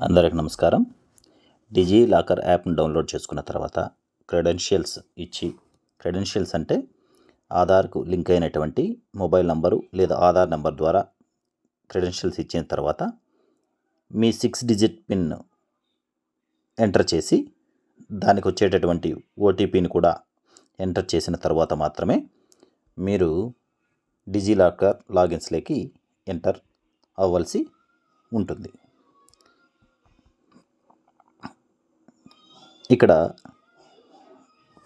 అందరికి నమస్కారం. డిజీ లాకర్ యాప్ను డౌన్లోడ్ చేసుకున్న తర్వాత క్రెడెన్షియల్స్ క్రెడెన్షియల్స్ అంటే ఆధార్కు లింక్ అయినటువంటి మొబైల్ నంబరు లేదా ఆధార్ నెంబర్ ద్వారా క్రెడెన్షియల్స్ ఇచ్చిన తర్వాత మీ 6 డిజిట్ పిన్ ఎంటర్ చేసి దానికి వచ్చేటటువంటి ఓటీపీని కూడా ఎంటర్ చేసిన తర్వాత మాత్రమే మీరు డిజీ లాకర్ లాగిన్స్లోకి ఎంటర్ అవ్వాల్సి ఉంటుంది. ఇక్కడ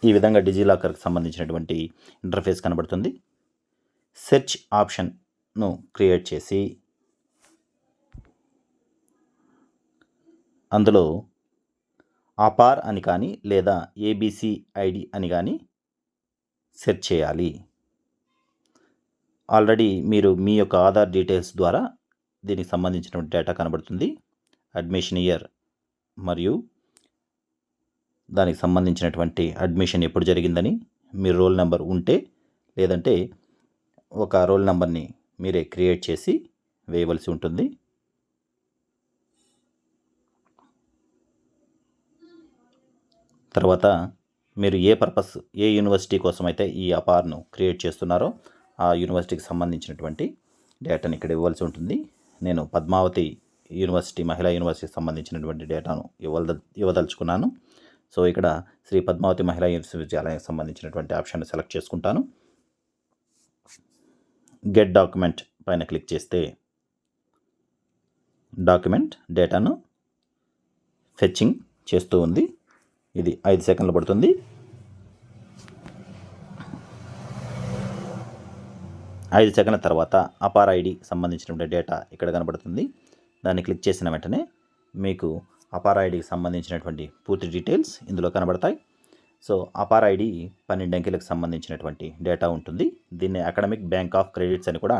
ఈ విధంగా డిజీ లాకర్కి సంబంధించినటువంటి ఇంటర్ఫేస్ కనబడుతుంది. సెర్చ్ ఆప్షన్ను క్రియేట్ చేసి అందులో ఆపార్ అని కానీ లేదా ఏబిసి ఐడి అని కానీ సెర్చ్ చేయాలి. ఆల్రెడీ మీరు మీ యొక్క ఆధార్ డీటెయిల్స్ ద్వారా దీనికి సంబంధించినటువంటి డేటా కనబడుతుంది. అడ్మిషన్ ఇయర్ మరియు దానికి సంబంధించినటువంటి అడ్మిషన్ ఎప్పుడు జరిగిందని, మీ రోల్ నెంబర్ ఉంటే లేదంటే ఒక రోల్ నెంబర్ని మీరే క్రియేట్ చేసి వేయవలసి ఉంటుంది. తర్వాత మీరు ఏ యూనివర్సిటీ కోసం అయితే ఈ అపార్ను క్రియేట్ చేస్తున్నారో ఆ యూనివర్సిటీకి సంబంధించినటువంటి డేటాను ఇక్కడ ఇవ్వాల్సి ఉంటుంది. నేను పద్మావతి యూనివర్సిటీ మహిళా యూనివర్సిటీకి సంబంధించినటువంటి డేటాను ఇవ్వదలుచుకున్నాను. సో ఇక్కడ శ్రీ పద్మావతి మహిళా విశ్వవిద్యాలయానికి సంబంధించినటువంటి ఆప్షన్ సెలెక్ట్ చేసుకుంటాను. గెట్ డాక్యుమెంట్ పైన క్లిక్ చేస్తే డాక్యుమెంట్ డేటాను ఫెచ్చింగ్ చేస్తూ ఉంది. ఇది 5 సెకండ్లు పడుతుంది. 5 సెకండ్ల తర్వాత అపార్ ఐడికి సంబంధించినటువంటి డేటా ఇక్కడ కనబడుతుంది. దాన్ని క్లిక్ చేసిన వెంటనే మీకు అపార్ ఐడికి సంబంధించినటువంటి పూర్తి డీటెయిల్స్ ఇందులో కనబడతాయి. సో అపార్ ఐడి 12 అంకెలకు సంబంధించినటువంటి డేటా ఉంటుంది. దీన్ని అకాడమిక్ బ్యాంక్ ఆఫ్ క్రెడిట్స్ అని కూడా